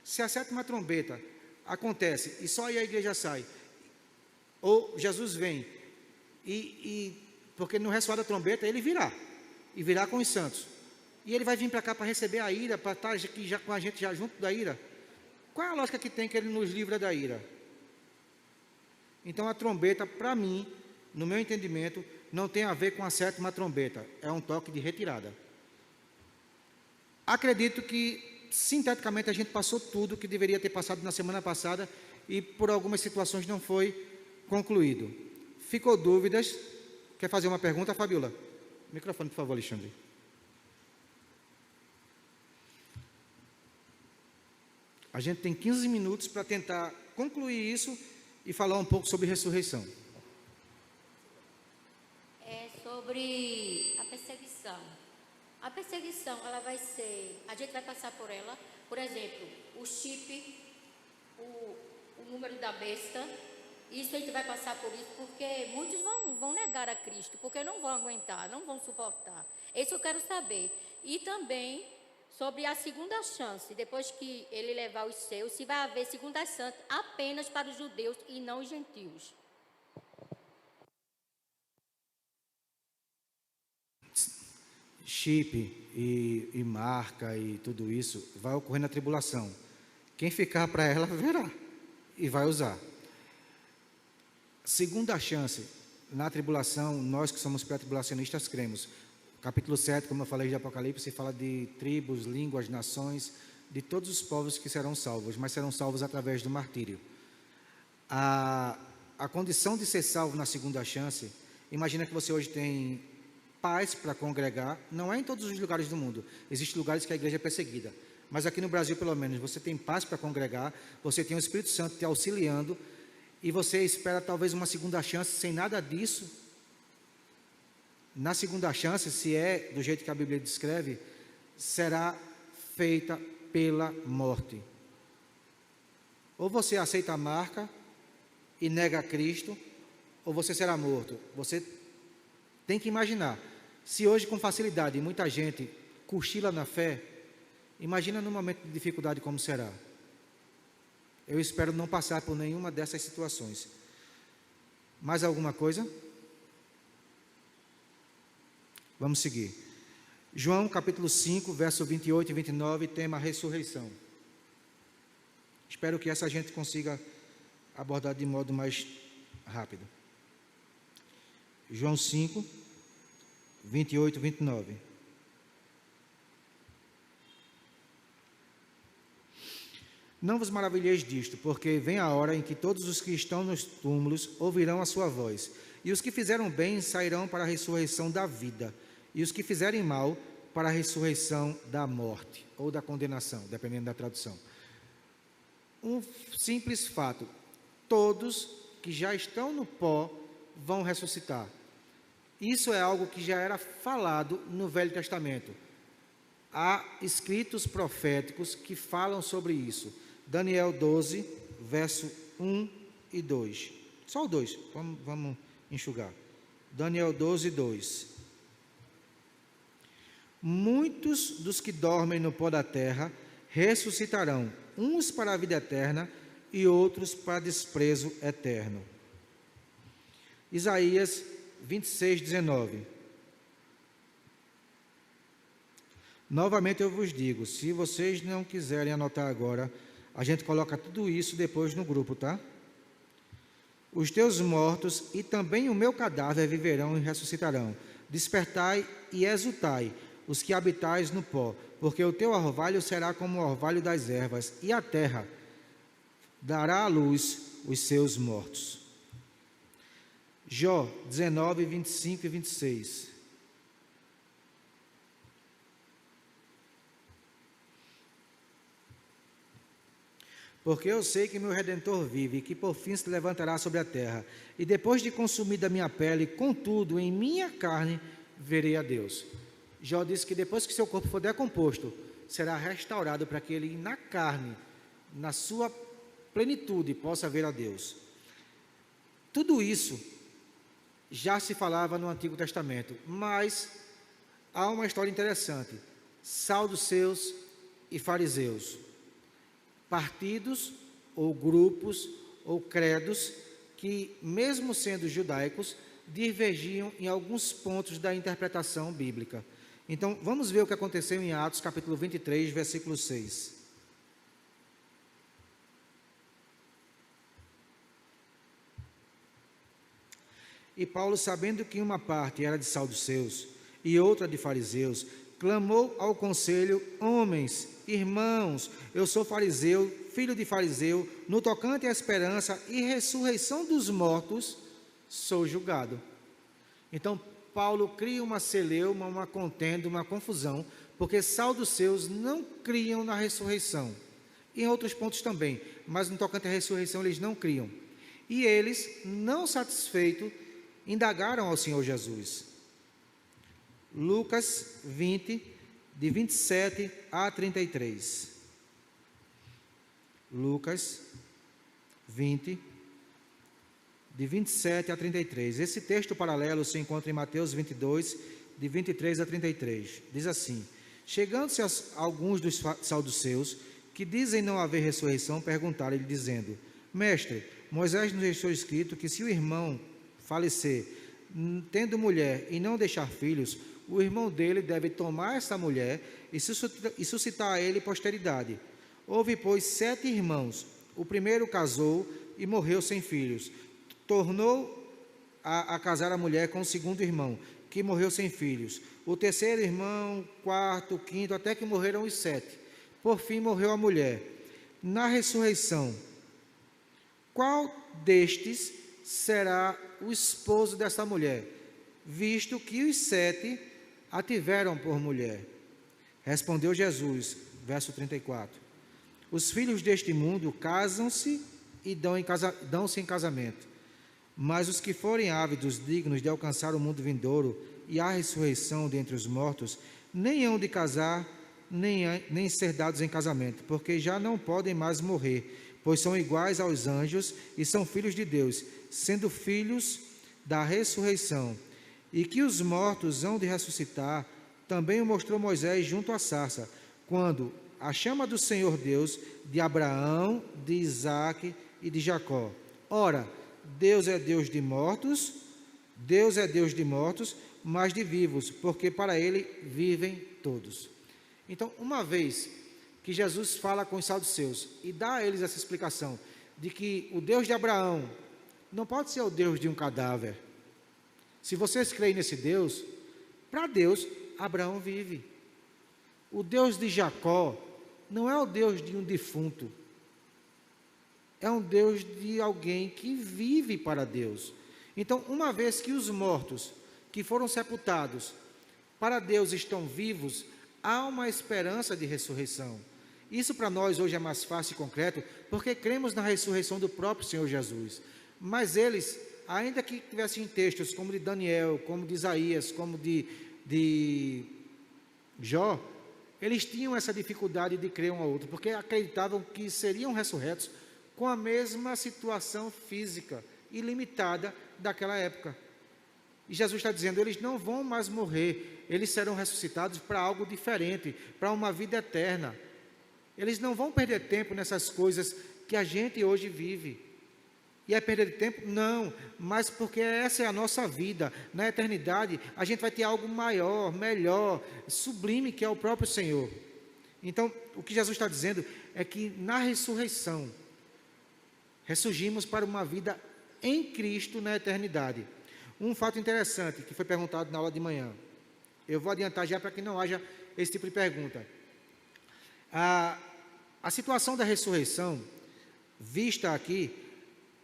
se a 7ª trombeta acontece e só aí a igreja sai, ou Jesus vem, porque no ressoar da trombeta ele virá, e virá com os santos, e ele vai vir para cá para receber a ira, para estar aqui já com a gente já junto da ira. Qual é a lógica que tem que ele nos livra da ira? Então a trombeta, para mim, no meu entendimento, não tem a ver com a 7ª trombeta, é um toque de retirada. Acredito que, sinteticamente, a gente passou tudo que deveria ter passado na semana passada e por algumas situações não foi concluído. Ficou dúvidas? Quer fazer uma pergunta, Fabiola? Microfone, por favor, Alexandre. A gente tem 15 minutos para tentar concluir isso e falar um pouco sobre ressurreição. É sobre a perseguição. A perseguição, ela vai ser, a gente vai passar por ela, por exemplo, o chip, o número da besta, isso a gente vai passar por isso, porque muitos vão negar a Cristo, porque não vão aguentar, não vão suportar. Isso eu quero saber. E também sobre a segunda chance, depois que ele levar os seus, se vai haver segunda chance apenas para os judeus e não os gentios. Chip e marca e tudo isso vai ocorrer na tribulação. Quem ficar para ela verá e vai usar. Segunda chance, na tribulação, nós que somos pré-tribulacionistas cremos. Capítulo 7, como eu falei de Apocalipse, fala de tribos, línguas, nações, de todos os povos que serão salvos, mas serão salvos através do martírio. A condição de ser salvo na segunda chance, imagina que você hoje tem paz para congregar, não é em todos os lugares do mundo, existem lugares que a igreja é perseguida, mas aqui no Brasil pelo menos, você tem paz para congregar, você tem o Espírito Santo te auxiliando, e você espera talvez uma segunda chance sem nada disso. Na segunda chance, se é do jeito que a Bíblia descreve, será feita pela morte. Ou você aceita a marca e nega a Cristo, ou você será morto. Você tem que imaginar, se hoje com facilidade muita gente cochila na fé, imagina no momento de dificuldade como será. Eu espero não passar por nenhuma dessas situações. Mais alguma coisa? Vamos seguir. João capítulo 5, verso 28 e 29, tema ressurreição. Espero que essa gente consiga abordar de modo mais rápido. João 5, 28 e 29. Não vos maravilheis disto, porque vem a hora em que todos os que estão nos túmulos ouvirão a sua voz, e os que fizeram bem sairão para a ressurreição da vida, e os que fizerem mal para a ressurreição da morte, ou da condenação, dependendo da tradução. Um simples fato, todos que já estão no pó vão ressuscitar. Isso é algo que já era falado no Velho Testamento. Há escritos proféticos que falam sobre isso. Daniel 12, verso 1 e 2. Só o 2, vamos enxugar. Daniel 12, 2. Muitos dos que dormem no pó da terra ressuscitarão, uns para a vida eterna e outros para desprezo eterno. Isaías 26, 19. Novamente eu vos digo, se vocês não quiserem anotar agora, a gente coloca tudo isso depois no grupo, tá? Os teus mortos e também o meu cadáver viverão e ressuscitarão. Despertai e exultai, os que habitais no pó, porque o teu orvalho será como o orvalho das ervas, e a terra dará à luz os seus mortos. Jó 19, 25 e 26. Porque eu sei que meu Redentor vive, e que por fim se levantará sobre a terra, e depois de consumida a minha pele, contudo, em minha carne, verei a Deus. Jó disse que depois que seu corpo for decomposto, será restaurado para que ele, na carne, na sua plenitude, possa ver a Deus. Tudo isso já se falava no Antigo Testamento, mas há uma história interessante. Saduceus e fariseus, partidos ou grupos ou credos que, mesmo sendo judaicos, divergiam em alguns pontos da interpretação bíblica. Então, vamos ver o que aconteceu em Atos, capítulo 23, versículo 6. E Paulo, sabendo que uma parte era de saduceus e outra de fariseus, clamou ao conselho: homens, irmãos, eu sou fariseu, filho de fariseu, no tocante à esperança e ressurreição dos mortos, sou julgado. Então, Paulo cria uma celeuma, uma contenda, uma confusão, porque saduceus não criam na ressurreição. Em outros pontos também, mas no tocante à ressurreição eles não criam. E eles, não satisfeitos, indagaram ao Senhor Jesus. Lucas 20, de 27 a 33. Lucas 20, de 27 a 33. Esse texto paralelo se encontra em Mateus 22, de 23 a 33. Diz assim: chegando-se alguns dos saduceus, que dizem não haver ressurreição, perguntaram-lhe, dizendo: mestre, Moisés nos deixou escrito que se o irmão falecer, tendo mulher e não deixar filhos, o irmão dele deve tomar essa mulher e suscitar a ele posteridade. Houve, pois, 7 irmãos. O primeiro casou e morreu sem filhos. Tornou a casar a mulher com o segundo irmão, que morreu sem filhos. O terceiro irmão, quarto, quinto, até que morreram os 7. Por fim, morreu a mulher. Na ressurreição, qual destes será o esposo dessa mulher, visto que os 7 a tiveram por mulher? Respondeu Jesus, verso 34: os filhos deste mundo casam-se e dão-se em casamento, mas os que forem ávidos, dignos de alcançar o mundo vindouro e a ressurreição dentre os mortos, nem hão de casar, nem ser dados em casamento, porque já não podem mais morrer, pois são iguais aos anjos e são filhos de Deus, sendo filhos da ressurreição. E que os mortos hão de ressuscitar, também o mostrou Moisés junto à sarça, quando a chama do Senhor Deus de Abraão, de Isaque e de Jacó. Ora, Deus é Deus de mortos, mas de vivos, porque para ele vivem todos. Então, uma vez que Jesus fala com os saduceus e dá a eles essa explicação de que o Deus de Abraão não pode ser o Deus de um cadáver. Se vocês creem nesse Deus, para Deus, Abraão vive. O Deus de Jacó não é o Deus de um defunto. É um Deus de alguém que vive para Deus. Então, uma vez que os mortos que foram sepultados para Deus estão vivos, há uma esperança de ressurreição. Isso para nós hoje é mais fácil e concreto, porque cremos na ressurreição do próprio Senhor Jesus. Mas eles, ainda que tivessem textos como de Daniel, como de Isaías, como de Jó, eles tinham essa dificuldade de crer um ao outro, porque acreditavam que seriam ressurretos com a mesma situação física e limitada daquela época. E Jesus está dizendo, eles não vão mais morrer, eles serão ressuscitados para algo diferente, para uma vida eterna. Eles não vão perder tempo nessas coisas que a gente hoje vive. E é perder tempo? Não, mas porque essa é a nossa vida. Na eternidade, a gente vai ter algo maior, melhor, sublime, que é o próprio Senhor. Então, o que Jesus está dizendo é que na ressurreição, ressurgimos para uma vida em Cristo na eternidade. Um fato interessante que foi perguntado na aula de manhã. Eu vou adiantar já para que não haja esse tipo de pergunta. A situação da ressurreição, vista aqui,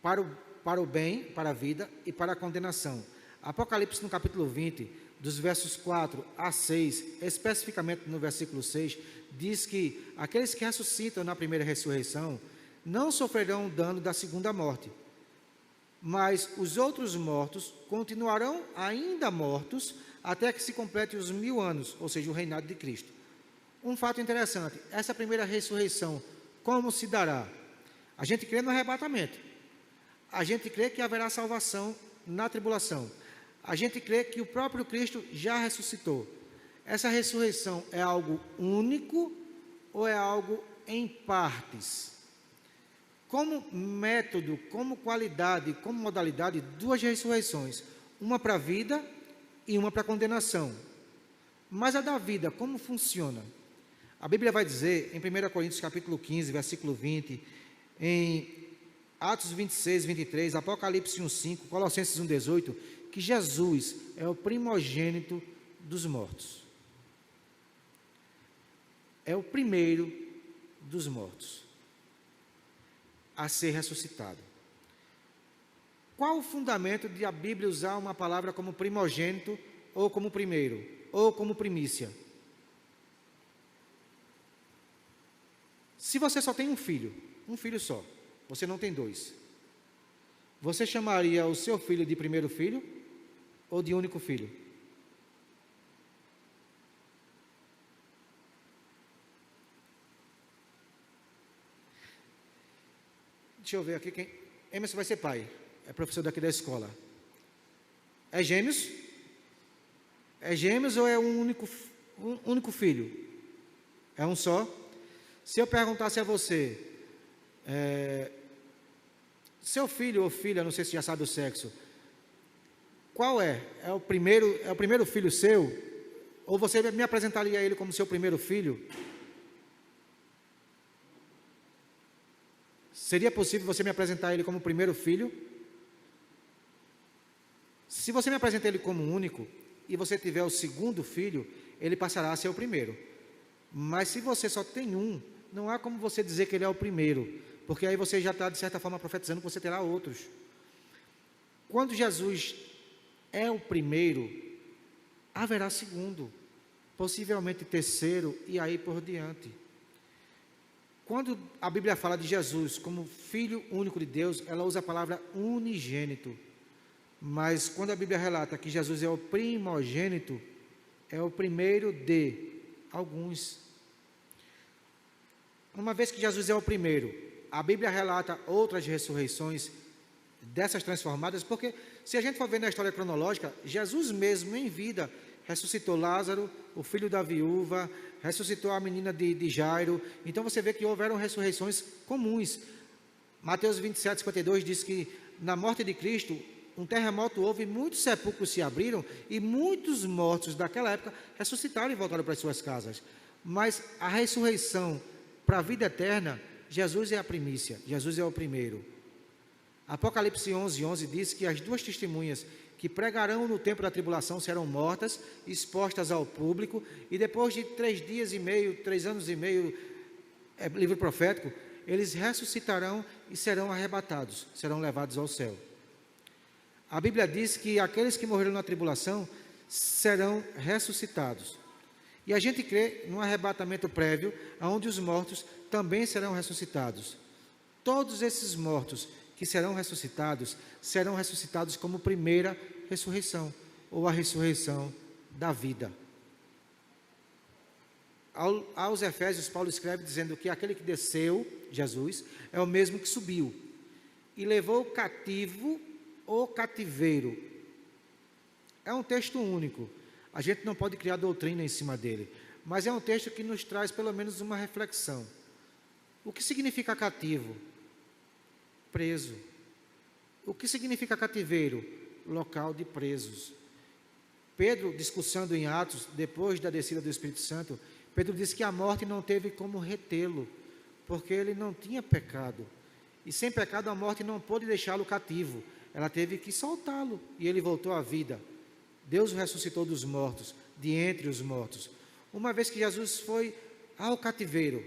para o bem, para a vida e para a condenação. Apocalipse, no capítulo 20, dos versos 4 a 6, especificamente no versículo 6, diz que aqueles que ressuscitam na primeira ressurreição não sofrerão o dano da segunda morte, mas os outros mortos continuarão ainda mortos até que se complete os 1000 anos, ou seja, o reinado de Cristo. Um fato interessante, essa primeira ressurreição, como se dará? A gente crê no arrebatamento. A gente crê que haverá salvação na tribulação. a gente crê que o próprio Cristo já ressuscitou. Essa ressurreição é algo único ou é algo em partes? Como método, como qualidade, como modalidade, duas ressurreições. Uma para a vida e uma para a condenação. Mas a da vida, como funciona? A Bíblia vai dizer, em 1 Coríntios capítulo 15, versículo 20, em Atos 26, 23, Apocalipse 1, 5, Colossenses 1, 18, que Jesus é o primogênito dos mortos. É o primeiro dos mortos a ser ressuscitado. Qual o fundamento de a Bíblia usar uma palavra como primogênito, ou como primeiro, ou como primícia? Se você só tem um filho só, você não tem dois, você chamaria o seu filho de primeiro filho ou de único filho? Deixa eu ver aqui quem... Emerson vai ser pai, é professor daqui da escola. É gêmeos? É gêmeos ou é um único filho? É um só? Se eu perguntasse a você, seu filho ou filha, não sei se já sabe o sexo, qual é? É o primeiro filho seu? Ou você me apresentaria ele como seu primeiro filho? Seria possível você me apresentar ele como primeiro filho? Se você me apresentar ele como único, e você tiver o segundo filho, ele passará a ser o primeiro. Mas se você só tem um, não há como você dizer que ele é o primeiro, porque aí você já está, de certa forma, profetizando que você terá outros. Quando Jesus é o primeiro, haverá segundo, possivelmente terceiro, e aí por diante. Quando a Bíblia fala de Jesus como Filho único de Deus, ela usa a palavra unigênito. Mas quando a Bíblia relata que Jesus é o primogênito, é o primeiro de alguns. Uma vez que Jesus é o primeiro, a Bíblia relata outras ressurreições dessas transformadas, porque se a gente for ver na história cronológica, Jesus mesmo em vida ressuscitou Lázaro, o filho da viúva, ressuscitou a menina de Jairo. Então você vê que houveram ressurreições comuns. Mateus 27, 52 diz que na morte de Cristo, um terremoto houve, muitos sepulcros se abriram e muitos mortos daquela época ressuscitaram e voltaram para as suas casas. Mas a ressurreição para a vida eterna, Jesus é a primícia, Jesus é o primeiro. Apocalipse 11, 11 diz que as duas testemunhas que pregarão no tempo da tribulação serão mortas, expostas ao público, e depois de 3 dias e meio, 3 anos e meio, livro profético, eles ressuscitarão e serão arrebatados, serão levados ao céu. A Bíblia diz que aqueles que morreram na tribulação serão ressuscitados. E a gente crê num arrebatamento prévio, onde os mortos também serão ressuscitados. Todos esses mortos que serão ressuscitados como primeira ressurreição, ou a ressurreição da vida. Aos Efésios, Paulo escreve dizendo que aquele que desceu, Jesus, é o mesmo que subiu, e levou cativo o cativeiro. É um texto único, a gente não pode criar doutrina em cima dele, mas é um texto que nos traz pelo menos uma reflexão. O que significa cativo? Preso. O que significa cativeiro? Local de presos. Pedro, discussando em Atos, depois da descida do Espírito Santo, Pedro disse que a morte não teve como retê-lo, porque ele não tinha pecado. E sem pecado a morte não pôde deixá-lo cativo, ela teve que soltá-lo, e ele voltou à vida. Deus o ressuscitou dos mortos, de entre os mortos. Uma vez que Jesus foi ao cativeiro,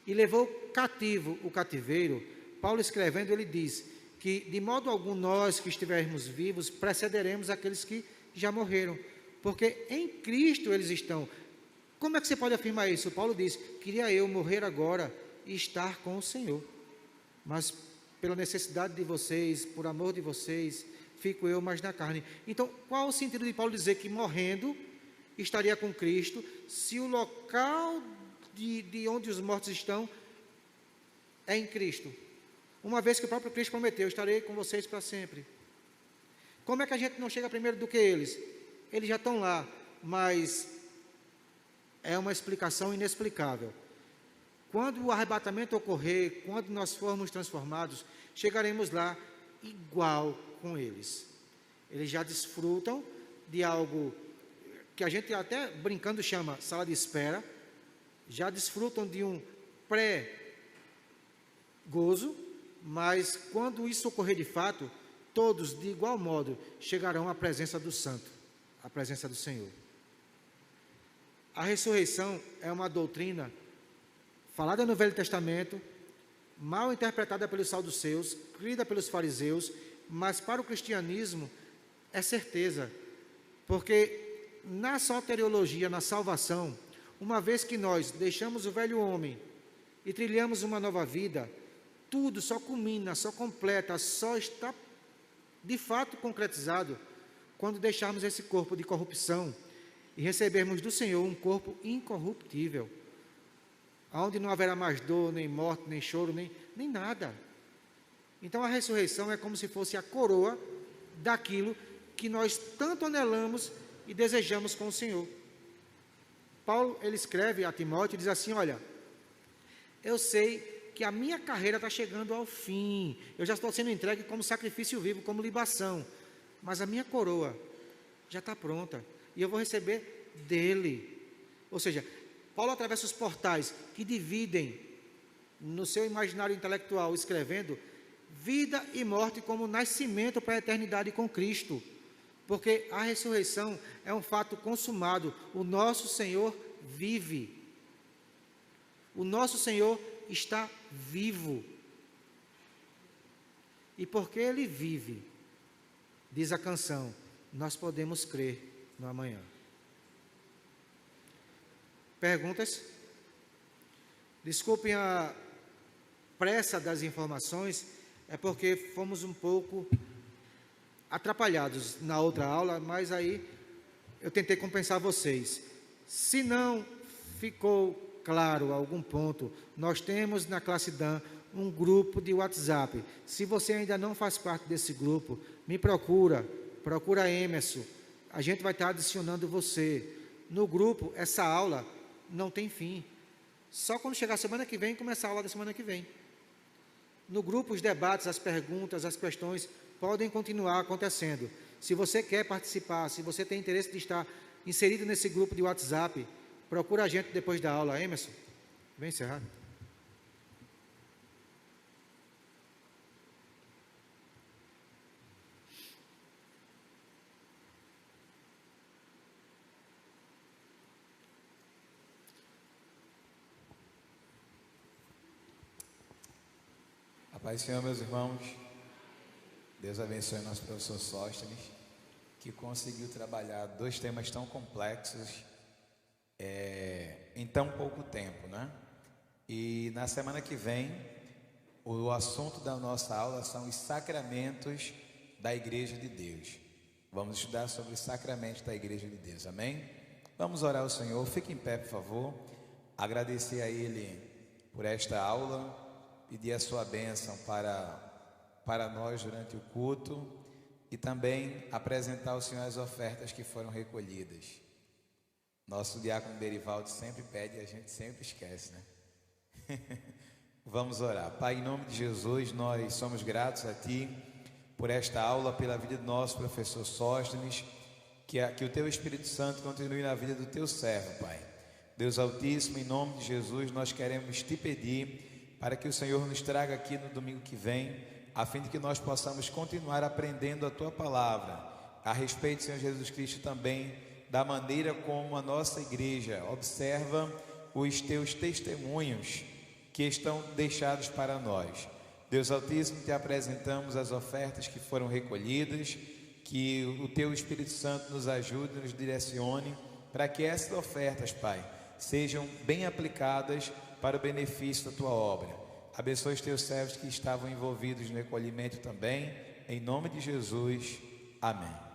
e levou cativo o cativeiro, Paulo escrevendo, ele diz que de modo algum nós que estivermos vivos precederemos aqueles que já morreram, porque em Cristo eles estão. Como é que você pode afirmar isso? Paulo diz, queria eu morrer agora e estar com o Senhor, mas pela necessidade de vocês, por amor de vocês, fico eu mais na carne. Então, qual o sentido de Paulo dizer que morrendo estaria com Cristo, se o local de onde os mortos estão é em Cristo? Uma vez que o próprio Cristo prometeu, estarei com vocês para sempre. Como é que a gente não chega primeiro do que eles? Eles já estão lá, mas é uma explicação inexplicável. Quando o arrebatamento ocorrer, quando nós formos transformados, chegaremos lá igual com eles. Eles já desfrutam de algo que a gente até brincando chama sala de espera, já desfrutam de um pré-gozo, mas quando isso ocorrer de fato, todos de igual modo chegarão à presença do Santo, à presença do Senhor. A ressurreição é uma doutrina falada no Velho Testamento, mal interpretada pelos saduceus, crida pelos fariseus, mas para o cristianismo é certeza, porque na soteriologia, na salvação, uma vez que nós deixamos o velho homem e trilhamos uma nova vida, tudo só culmina, só completa, só está de fato concretizado quando deixarmos esse corpo de corrupção e recebermos do Senhor um corpo incorruptível, onde não haverá mais dor, nem morte, nem choro, nem nada. Então a ressurreição é como se fosse a coroa daquilo que nós tanto anelamos e desejamos com o Senhor. Paulo, ele escreve a Timóteo e diz assim, olha, eu sei que a minha carreira está chegando ao fim, eu já estou sendo entregue como sacrifício vivo, como libação, mas a minha coroa já está pronta, e eu vou receber dele. Ou seja, Paulo atravessa os portais que dividem no seu imaginário intelectual, escrevendo vida e morte como nascimento para a eternidade com Cristo, porque a ressurreição é um fato consumado. O nosso Senhor vive, o nosso Senhor está vivo, e porque Ele vive, diz a canção, nós podemos crer no amanhã. Perguntas? Desculpem a pressa das informações, é porque fomos um pouco atrapalhados na outra aula, mas aí eu tentei compensar vocês. Se não ficou claro algum ponto, nós temos na classe DAN um grupo de WhatsApp. Se você ainda não faz parte desse grupo, me procura Emerson, a gente vai estar adicionando você. No grupo, essa aula não tem fim. Só quando chegar a semana que vem, começar a aula da semana que vem. No grupo, os debates, as perguntas, as questões podem continuar acontecendo. Se você quer participar, se você tem interesse de estar inserido nesse grupo de WhatsApp, procura a gente depois da aula. Emerson, vem encerrar. A paz do Senhor, meus irmãos. Deus abençoe nosso professor Sóstenes, que conseguiu trabalhar dois temas tão complexos em tão pouco tempo, né? E na semana que vem, o assunto da nossa aula são os sacramentos da Igreja de Deus. Vamos estudar sobre os sacramentos da Igreja de Deus, amém? Vamos orar ao Senhor, fique em pé, por favor. Agradecer a Ele por esta aula, pedir a sua bênção para nós durante o culto e também apresentar ao Senhor as ofertas que foram recolhidas. Nosso diácono Berivaldo sempre pede e a gente sempre esquece, né? Vamos orar. Pai, em nome de Jesus, nós somos gratos a Ti por esta aula, pela vida do nosso professor Sóstenes, que o Teu Espírito Santo continue na vida do Teu servo, Pai. Deus Altíssimo, em nome de Jesus, nós queremos Te pedir para que o Senhor nos traga aqui no domingo que vem, a fim de que nós possamos continuar aprendendo a Tua palavra, a respeito, Senhor Jesus Cristo, também da maneira como a nossa igreja observa os Teus testemunhos que estão deixados para nós. Deus Altíssimo, Te apresentamos as ofertas que foram recolhidas, que o Teu Espírito Santo nos ajude, nos direcione, para que essas ofertas, Pai, sejam bem aplicadas para o benefício da Tua obra. Abençoe os Teus servos que estavam envolvidos no recolhimento também, em nome de Jesus, amém.